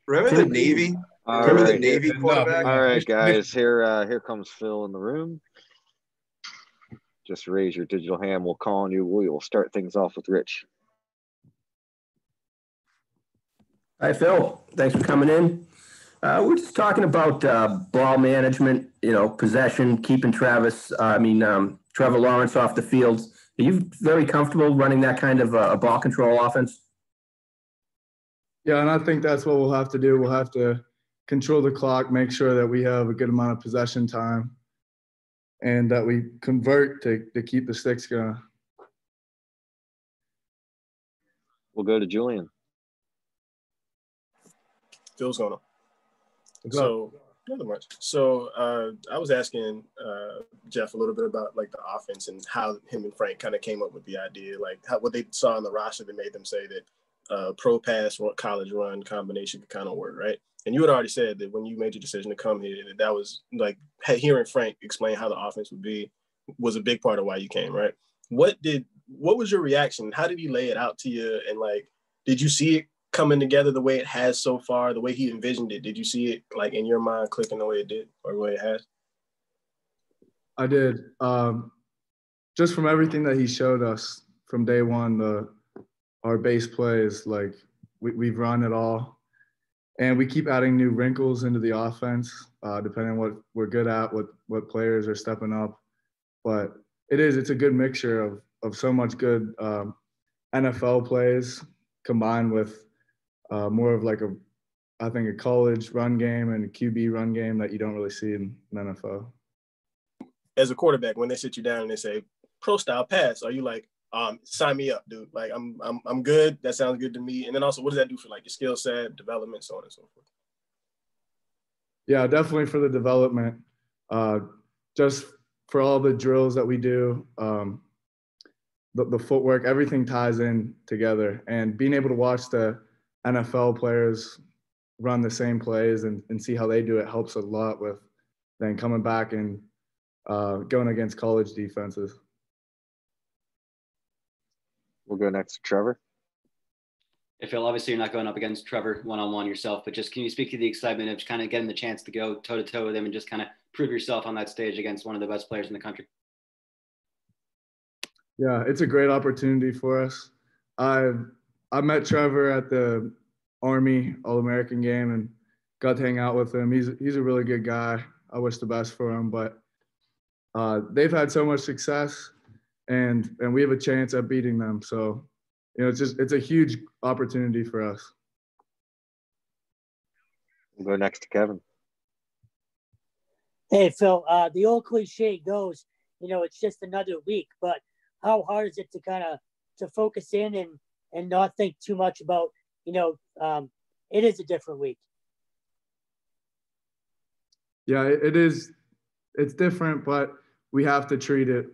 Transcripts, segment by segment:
Remember the Navy? All Remember the right. Navy quarterback? All right, guys. Here comes Phil in the room. Just raise your digital hand. We'll call on you. We will start things off with Rich. Hi, Phil. Thanks for coming in. We're just talking about ball management, possession, keeping Trevor Lawrence off the field. Are you very comfortable running that kind of a ball control offense? Yeah, and I think that's what we'll have to do. We'll have to control the clock, make sure that we have a good amount of possession time, and that we convert to keep the sticks going. We'll go to Julian. Phil's going on. So, nothing much. So, I was asking Jeff a little bit about like the offense and how him and Frank kind of came up with the idea, like what they saw in the roster that made them say that pro pass or college run combination could kind of work, right? And you had already said that when you made your decision to come here, that was like hearing Frank explain how the offense would be was a big part of why you came, right? What was your reaction? How did he lay it out to you? And like, did you see it coming together the way it has so far, the way he envisioned it? Did you see it like in your mind clicking the way it did or the way it has? I did. Just from everything that he showed us from day one, our base plays, like we've run it all, and we keep adding new wrinkles into the offense, depending on what we're good at, what players are stepping up. But it's a good mixture of so much good NFL plays combined with more of like I think a college run game and a QB run game that you don't really see in NFL. As a quarterback, when they sit you down and they say pro style pass, are you like, sign me up, dude? Like I'm good. That sounds good to me. And then also, what does that do for like your skill set, development, so on and so forth? Yeah, definitely for the development. Just for all the drills that we do, the footwork, everything ties in together. And being able to watch the NFL players run the same plays and see how they do it helps a lot with then coming back and going against college defenses. We'll go next to Trevor. Hey, Phil, obviously you're not going up against Trevor one-on-one yourself, but just can you speak to the excitement of kind of getting the chance to go toe-to-toe with him and just kind of prove yourself on that stage against one of the best players in the country? Yeah, it's a great opportunity for us. I met Trevor at the Army All-American game and got to hang out with him. He's a really good guy. I wish the best for him, but they've had so much success, and we have a chance at beating them. So, it's a huge opportunity for us. We'll go next to Kevin. Hey, Phil, the old cliche goes, it's just another week, but how hard is it to kind of to focus in and not think too much about, it is a different week. Yeah, it is. It's different, but we have to treat it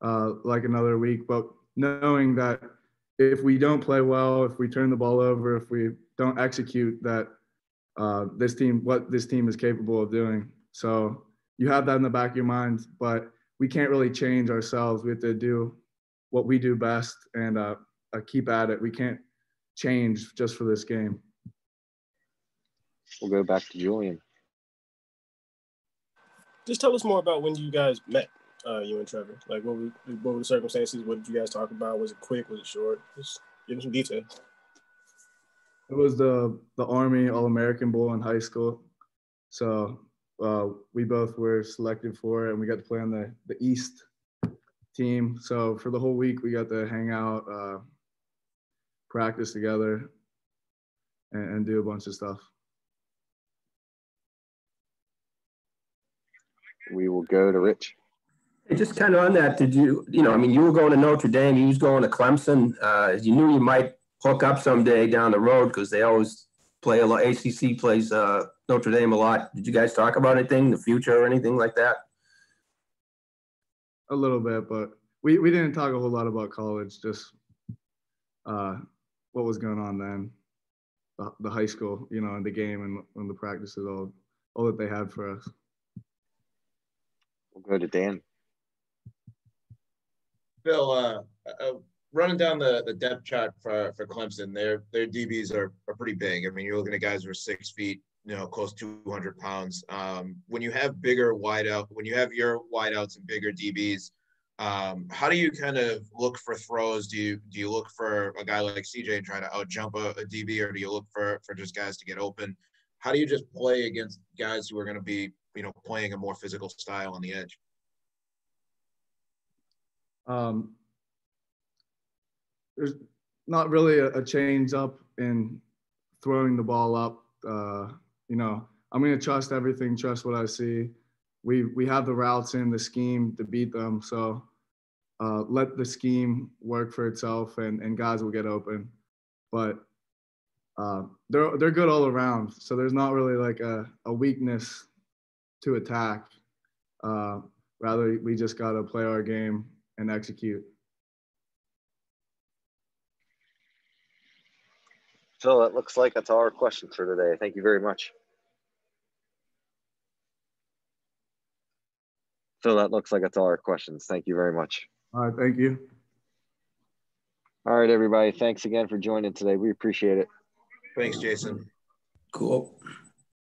like another week. But knowing that if we don't play well, if we turn the ball over, if we don't execute, that what this team is capable of doing. So you have that in the back of your mind, but we can't really change ourselves. We have to do what we do best and keep at it. We can't change just for this game. We'll go back to Julian. Just tell us more about when you guys met, you and Trevor. Like, what were the circumstances? What did you guys talk about? Was it quick? Was it short? Just give me some detail. It was the Army All-American Bowl in high school. So we both were selected for it, and we got to play on the East team. So for the whole week, we got to hang out, practice together, and do a bunch of stuff. We will go to Rich. Hey, just kind of on that, did you were going to Notre Dame, you was going to Clemson. You knew you might hook up someday down the road because they always play a lot. ACC plays Notre Dame a lot. Did you guys talk about anything in the future or anything like that? A little bit, but we didn't talk a whole lot about college, just what was going on then, the high school, and the game and the practices, all that they had for us. We'll go to Dan. Phil, running down the depth chart for Clemson, their DBs are pretty big. I mean, you're looking at guys who are 6 feet, close to 200 pounds. When you have your wideouts and bigger DBs, how do you kind of look for throws? Do you look for a guy like CJ and try to out jump a DB, or do you look for just guys to get open? How do you just play against guys who are going to be, playing a more physical style on the edge? There's not really a change up in throwing the ball up. I'm going to trust everything, trust what I see. We have the routes in the scheme to beat them. So let the scheme work for itself and guys will get open. But they're good all around. So there's not really like a weakness to attack. Rather, we just got to play our game and execute. Phil, that looks like that's all our questions for today. Thank you very much. Phil, that looks like that's all our questions. Thank you very much. All right, thank you. All right, everybody. Thanks again for joining today. We appreciate it. Thanks, Jason. Cool.